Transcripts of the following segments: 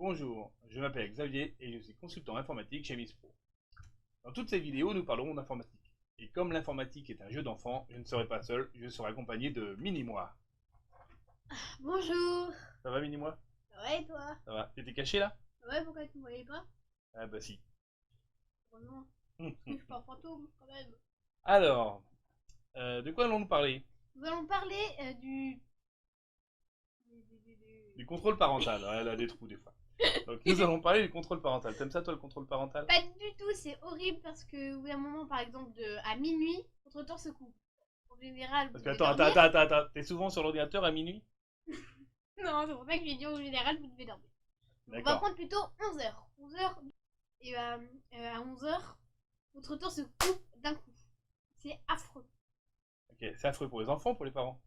Bonjour, je m'appelle Xavier et je suis consultant informatique chez Miss Pro. Dans toutes ces vidéos, nous parlerons d'informatique. Et comme l'informatique est un jeu d'enfant, je ne serai pas seul, je serai accompagné de Mini-moi. Bonjour. Ça va Mini-moi? Ça va et toi? Ça va? T'étais caché là? Ouais, pourquoi tu me voyais pas? Ah bah si. Heureusement. Je suis pas un fantôme quand même. Alors, de quoi allons-nous parler? Nous allons parler Du contrôle parental. Ouais, elle a des trous des fois. Donc nous allons parler du contrôle parental. T'aimes ça toi le contrôle parental? Pas du tout, c'est horrible parce que au bout d'un moment, par exemple, à minuit, votre temps se coupe. En général, vous Parce que devez attends, dormir. attends, t'es souvent sur l'ordinateur à minuit? Non, c'est pour ça que je lui ai dit en général, vous devez dormir. On va D'accord. prendre plutôt 11 heures. 11 heures. Et à 11 heures, votre temps se coupe d'un coup. C'est affreux. Ok, c'est affreux pour les enfants, pour les parents.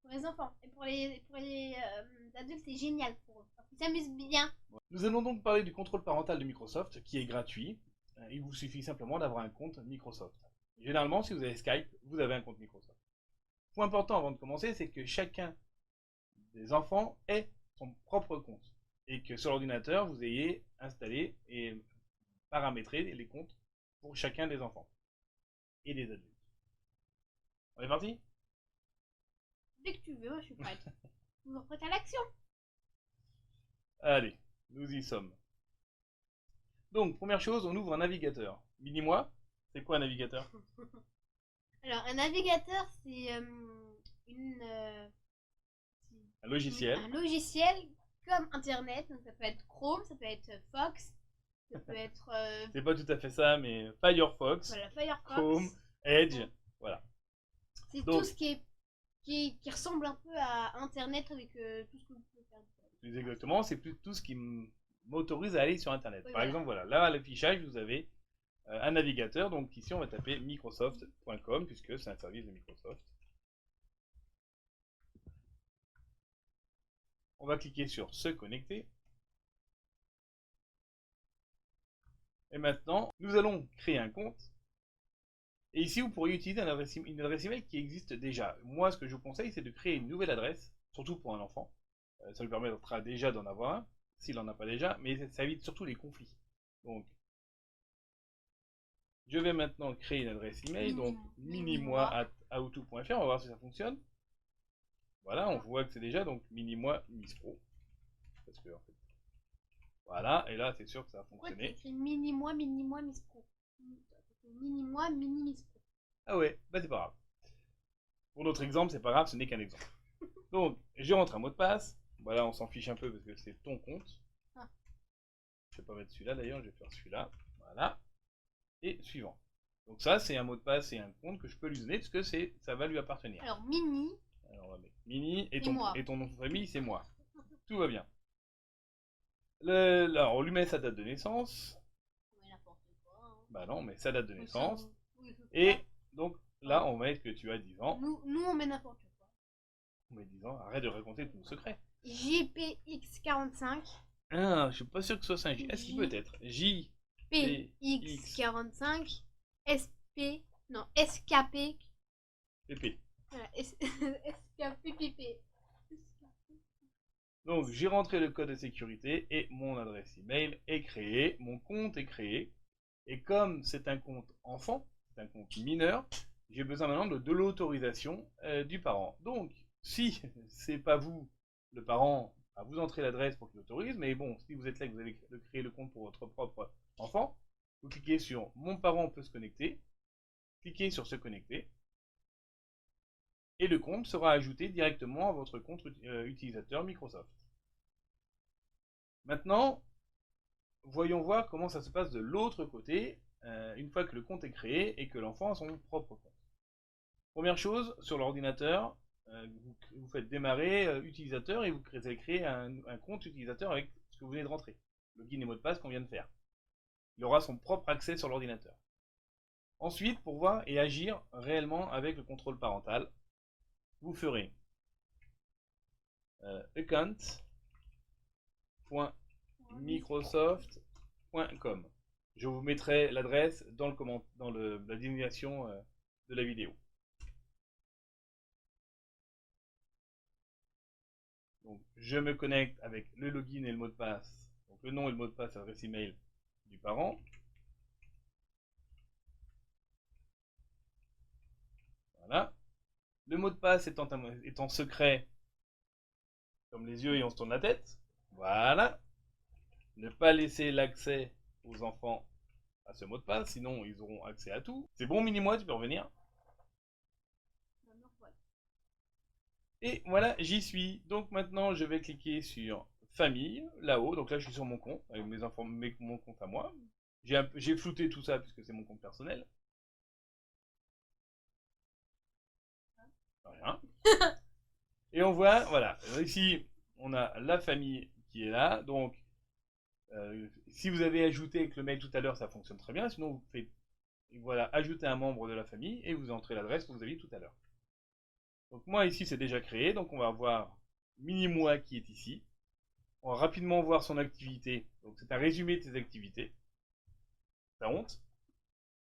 Pour les enfants. Et pour les adultes, c'est génial pour eux. Parce qu'ils s'amusent bien. Nous allons donc parler du contrôle parental de Microsoft, qui est gratuit. Il vous suffit simplement d'avoir un compte Microsoft. Généralement, si vous avez Skype, vous avez un compte Microsoft. Point important avant de commencer, c'est que chacun des enfants ait son propre compte. Et que sur l'ordinateur, vous ayez installé et paramétré les comptes pour chacun des enfants et des adultes. On est parti? Dès que tu veux, moi je suis prête. Vous en prête à l'action. Allez, nous y sommes. Donc, première chose, on ouvre un navigateur. Mini-moi, c'est quoi un navigateur? Alors, un navigateur, c'est Un logiciel. un logiciel comme Internet. Donc, ça peut être Chrome, ça peut être Fox, ça peut être C'est pas tout à fait ça, mais Firefox, voilà, Firefox. Chrome, Edge, voilà. C'est Donc, tout ce qui ressemble un peu à Internet avec tout ce que vous pouvez faire. plus exactement, c'est plus tout ce qui m'autorise à aller sur Internet. Oui, Par voilà. exemple, voilà, là à l'affichage, vous avez un navigateur. Donc ici, on va taper microsoft.com puisque c'est un service de Microsoft. On va cliquer sur se connecter. Et maintenant, nous allons créer un compte. Et ici, vous pourriez utiliser une adresse email qui existe déjà. Moi, ce que je vous conseille, c'est de créer une nouvelle adresse, surtout pour un enfant. Ça lui permettra déjà d'en avoir un, s'il n'en a pas déjà, mais ça évite surtout les conflits. Donc, je vais maintenant créer une adresse email, donc minimoi@outlook.fr, on va voir si ça fonctionne. Voilà, on voit que c'est déjà donc minimoi mispro. Parce que en fait, voilà, et là c'est sûr que ça a Pourquoi tu fonctionné. écris mini-moi, Miss Pro? Mini-moi, Miss Pro. Ah ouais, bah c'est pas grave. Pour notre exemple, c'est pas grave, ce n'est qu'un exemple. Donc, je rentre un mot de passe. Voilà, on s'en fiche un peu parce que c'est ton compte. Ah. Je vais pas mettre celui-là d'ailleurs, je vais faire celui-là. Voilà. Et suivant. Donc ça, c'est un mot de passe et un compte que je peux lui donner parce que ça va lui appartenir. Alors, mini. Alors, on va mettre Mini et moi. ton nom de famille, c'est moi. Tout va bien. Alors, on lui met sa date de naissance. Ouais, n'importe quoi. Hein. Bah non, mais sa date de Comme naissance. ça, oui, Et donc là, on va mettre que tu as 10 ans. nous on met n'importe quoi. On met 10 ans, arrête de raconter ton secret. JPX45. Ah, je suis pas sûr que ce soit ça un J. Est-ce qu'il peut être PX45. SP. Non, SKP. PP. Voilà, SKPPP. Donc j'ai rentré le code de sécurité et mon adresse email est créée, mon compte est créé. Et comme c'est un compte enfant, c'est un compte mineur, j'ai besoin maintenant de l'autorisation du parent. Donc si c'est pas vous, le parent, à vous entrer l'adresse pour qu'il autorise, mais bon, si vous êtes là et que vous allez créer le compte pour votre propre enfant, vous cliquez sur mon parent peut se connecter, cliquez sur se connecter, et le compte sera ajouté directement à votre compte utilisateur Microsoft. Maintenant, voyons voir comment ça se passe de l'autre côté, une fois que le compte est créé et que l'enfant a son propre compte. Première chose, sur l'ordinateur, vous faites démarrer utilisateur et vous allez créer un compte utilisateur avec ce que vous venez de rentrer, login et mot de passe qu'on vient de faire. Il aura son propre accès sur l'ordinateur. Ensuite, pour voir et agir réellement avec le contrôle parental, vous ferez account.microsoft.com. Je vous mettrai l'adresse dans la désignation de la vidéo. Donc, je me connecte avec le login et le mot de passe. Donc, le nom et le mot de passe, adresse email du parent. Voilà. Le mot de passe étant secret, comme les yeux et on se tourne la tête. Voilà. Ne pas laisser l'accès aux enfants à ce mot de passe, sinon ils auront accès à tout. C'est bon, mini-moi, tu peux revenir. Et voilà, j'y suis. Donc maintenant, je vais cliquer sur famille, là-haut. Donc là, je suis sur mon compte, avec mon compte à moi. J'ai flouté tout ça puisque c'est mon compte personnel. Rien. Et on voit, voilà, ici, on a la famille qui est là. Donc, si vous avez ajouté avec le mail tout à l'heure, ça fonctionne très bien. Sinon, vous faites, voilà, ajouter un membre de la famille et vous entrez l'adresse que vous avez tout à l'heure. Donc moi, ici, c'est déjà créé. Donc, on va voir mini-moi qui est ici. On va rapidement voir son activité. Donc, c'est un résumé de ses activités. T'as honte?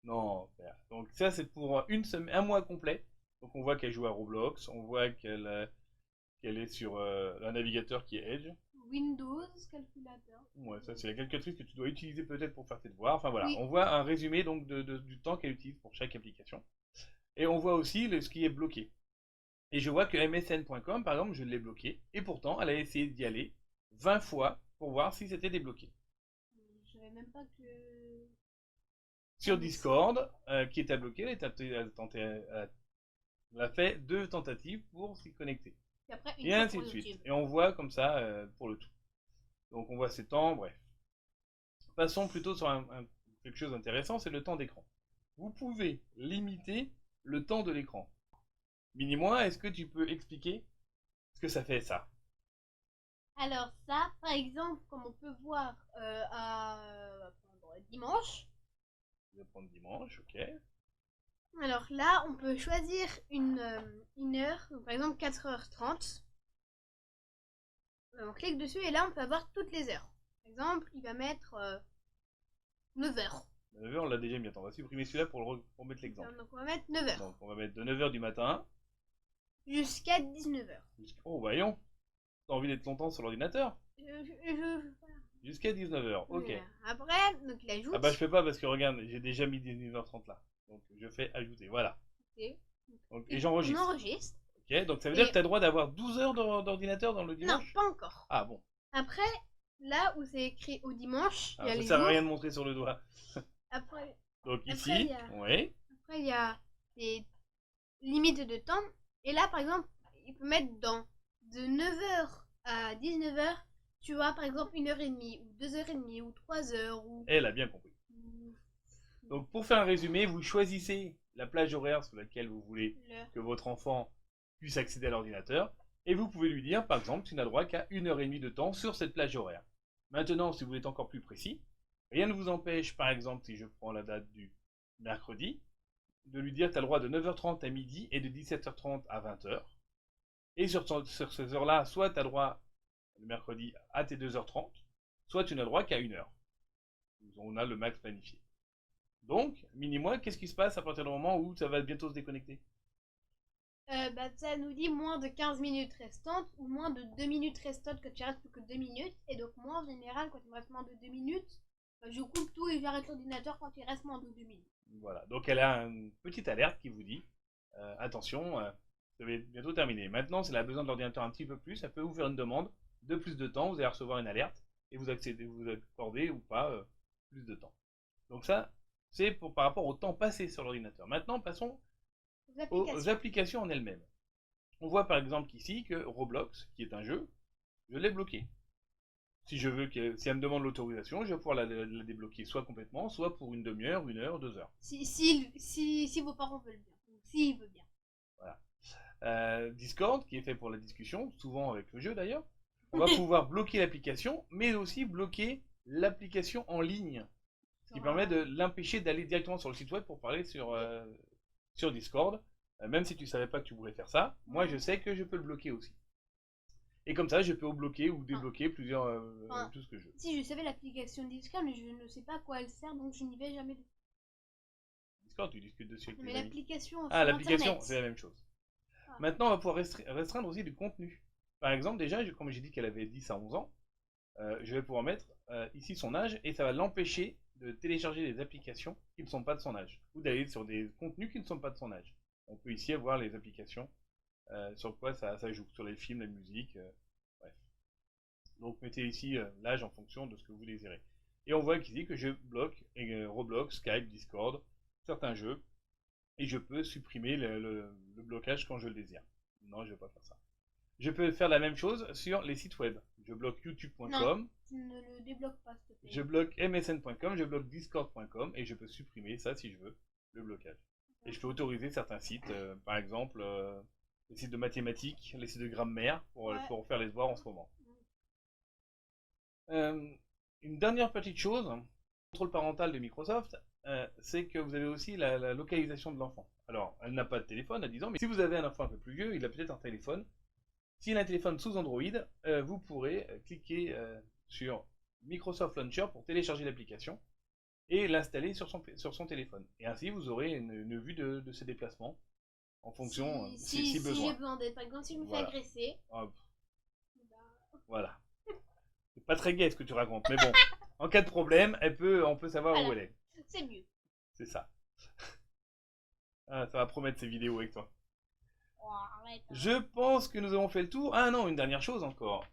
Non. Donc, ça, c'est pour un mois complet. Donc, on voit qu'elle joue à Roblox. On voit qu'elle est sur un navigateur qui est Edge. Windows, calculateur. Ouais, ça, c'est la calculatrice que tu dois utiliser peut-être pour faire tes devoirs. Enfin, voilà. Oui. On voit un résumé donc du temps qu'elle utilise pour chaque application. Et on voit aussi ce qui est bloqué. Et je vois que msn.com, par exemple, je l'ai bloqué. Et pourtant, elle a essayé d'y aller 20 fois pour voir si c'était débloqué. Je savais même pas que... Sur Discord, qui était bloqué, elle a fait 2 tentatives pour s'y connecter. Et après, Et ainsi de suite. Et on voit comme ça pour le tout. Donc on voit ses temps, bref. Passons plutôt sur quelque chose d'intéressant, c'est le temps d'écran. Vous pouvez limiter le temps de l'écran. Mini-moi, est-ce que tu peux expliquer ce que ça fait ça? Alors ça, par exemple, comme on peut voir dimanche. Je vais prendre dimanche, ok. Alors là, on peut choisir une heure, donc par exemple 4h30. On clique dessus et là, on peut avoir toutes les heures. Par exemple, il va mettre 9h. 9h, on l'a déjà mis. Attends, on va supprimer celui-là pour mettre l'exemple. Donc on va mettre 9h. Donc on va mettre de 9h du matin jusqu'à 19h. Oh, voyons. T'as envie d'être longtemps sur l'ordinateur? Jusqu'à 19h, ok. Voilà. Après, donc il ajoute. Ah bah je fais pas parce que regarde, j'ai déjà mis 19h30 là. Donc je fais ajouter, voilà. Okay. Donc, et j'enregistre. On enregistre. Ok, donc ça veut dire que tu as le droit d'avoir 12 heures d'ordinateur dans le dimanche? Non, pas encore. Ah bon. Après, là où c'est écrit au dimanche, il y a les ça sert à jours. rien de montrer sur le doigt. Après, donc ici, oui. Après, il y a les limites de temps. Et là, par exemple, il peut mettre de 9h à 19h, tu vois, par exemple, 1h30, ou 2h30, ou 3h. Ou... Elle a bien compris. Donc pour faire un résumé, vous choisissez la plage horaire sur laquelle vous voulez que votre enfant puisse accéder à l'ordinateur. Et vous pouvez lui dire, par exemple, tu n'as droit qu'à 1h30 de temps sur cette plage horaire. Maintenant, si vous êtes encore plus précis, rien ne vous empêche, par exemple, si je prends la date du mercredi, de lui dire tu as le droit de 9h30 à midi et de 17h30 à 20h. Et sur ces heures-là, soit tu as le droit le mercredi à tes 2h30, soit tu n'as le droit qu'à 1h. On a le max planifié. Donc, mini-moi, qu'est-ce qui se passe à partir du moment où ça va bientôt se déconnecter? Ça nous dit moins de 15 minutes restantes ou moins de 2 minutes restantes quand il reste plus que 2 minutes. Et donc moi en général quand il me reste moins de 2 minutes, je coupe tout et j'arrête l'ordinateur quand il reste moins de 2 minutes. Voilà, donc elle a une petite alerte qui vous dit attention, ça va bientôt terminer. Maintenant, si elle a besoin de l'ordinateur un petit peu plus, elle peut vous faire une demande de plus de temps, vous allez recevoir une alerte et vous accordez ou pas plus de temps. Donc ça, c'est par rapport au temps passé sur l'ordinateur. Maintenant, passons aux applications en elles-mêmes. On voit par exemple qu'ici que Roblox, qui est un jeu, je l'ai bloqué. Si elle me demande l'autorisation, je vais pouvoir la débloquer soit complètement, soit pour une demi-heure, 1 heure, 2 heures. Si vos parents veulent bien. S'il veut bien. Voilà. Discord, qui est fait pour la discussion, souvent avec le jeu d'ailleurs. On va pouvoir bloquer l'application, mais aussi bloquer l'application en ligne. Ce qui permet de l'empêcher d'aller directement sur le site web pour parler sur Discord. Même si tu ne savais pas que tu voulais faire ça, moi je sais que je peux le bloquer aussi. Et comme ça, je peux bloquer ou débloquer plusieurs tout ce que je veux. Si je savais l'application Discord, mais je ne sais pas à quoi elle sert, donc je n'y vais jamais dessus. Discord, tu discutes dessus avec mais l'application. Ah, l'application, c'est la même chose. Ah. Maintenant, on va pouvoir restreindre aussi du contenu. Par exemple, déjà, comme j'ai dit qu'elle avait 10 à 11 ans, je vais pouvoir mettre ici son âge et ça va l'empêcher de télécharger des applications qui ne sont pas de son âge ou d'aller sur des contenus qui ne sont pas de son âge. On peut ici avoir les applications sur quoi ça joue, sur les films, la musique, bref. Donc mettez ici l'âge en fonction de ce que vous désirez. Et on voit ici que je bloque Roblox, Skype, Discord, certains jeux, et je peux supprimer le blocage quand je le désire. Non, je ne vais pas faire ça. Je peux faire la même chose sur les sites web. Je bloque youtube.com. Tu ne le débloques pas, s'il te plaît. Je bloque msn.com, je bloque discord.com et je peux supprimer ça si je veux, le blocage. Et je peux autoriser certains sites, par exemple les sites de mathématiques, les sites de grammaire, pour faire les devoirs en ce moment. Une dernière petite chose, contrôle parental de Microsoft, c'est que vous avez aussi la localisation de l'enfant. Alors, elle n'a pas de téléphone à 10 ans, mais si vous avez un enfant un peu plus vieux, il a peut-être un téléphone. S'il a un téléphone sous Android, vous pourrez cliquer sur Microsoft Launcher pour télécharger l'application et l'installer sur son téléphone. Et ainsi, vous aurez une vue de ses déplacements en fonction si besoin. Si j'ai besoin d'aide, par exemple, si je me fais agresser. Voilà. C'est pas très gai ce que tu racontes, mais bon, en cas de problème, on peut savoir où elle est. C'est mieux. C'est ça. Ah, ça va promettre ces vidéos avec toi. Oh, arrête. Je pense que nous avons fait le tour. Ah non, une dernière chose encore.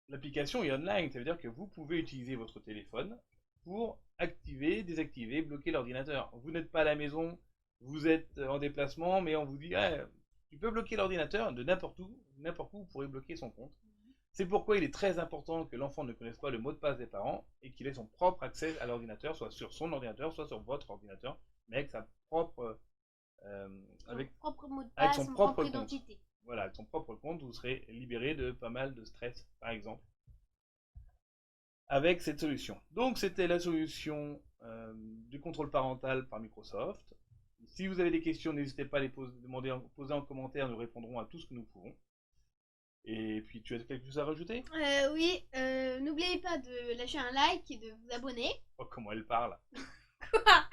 L'application est online, ça veut dire que vous pouvez utiliser votre téléphone pour activer, désactiver, bloquer l'ordinateur. Vous n'êtes pas à la maison, vous êtes en déplacement, mais on vous dit tu peux bloquer l'ordinateur de n'importe où vous pourrez bloquer son compte. C'est pourquoi il est très important que l'enfant ne connaisse pas le mot de passe des parents et qu'il ait son propre accès à l'ordinateur, soit sur son ordinateur, soit sur votre ordinateur, mais avec sa propre propre mot de passe, son propre identité. Voilà, avec son propre compte, vous serez libéré de pas mal de stress, par exemple, avec cette solution. Donc, c'était la solution du contrôle parental par Microsoft. Si vous avez des questions, n'hésitez pas à les poser en commentaire, nous répondrons à tout ce que nous pouvons. Et puis, tu as quelque chose à rajouter? Oui, n'oubliez pas de lâcher un like et de vous abonner. Oh, comment elle parle. Quoi?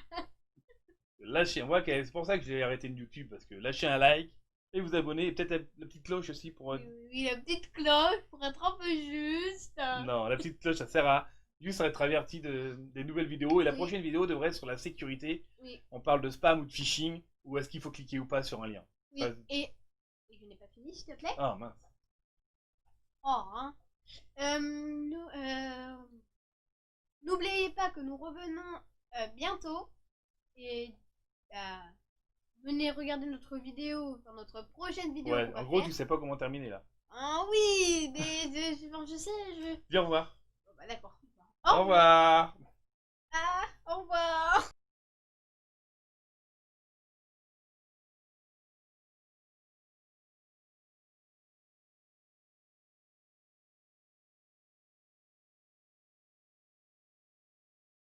Lâchez, c'est pour ça que j'ai arrêté YouTube, parce que lâchez un like et vous abonner, et peut-être la petite cloche aussi pour... Oui, la petite cloche pour être un peu juste. Non, la petite cloche, ça sert à juste à être averti des nouvelles vidéos, et la prochaine vidéo devrait être sur la sécurité. Oui. On parle de spam ou de phishing, ou est-ce qu'il faut cliquer ou pas sur un lien. Oui, et je n'ai pas fini, s'il te plaît. Ah, mince. Oh, hein. N'oubliez pas que nous revenons bientôt, et venez regarder notre vidéo, dans notre prochaine vidéo. Ouais, en gros, tu sais pas comment terminer là. Ah oui, je sais, Dis au revoir. Bon, bah, d'accord. Au revoir. Ah.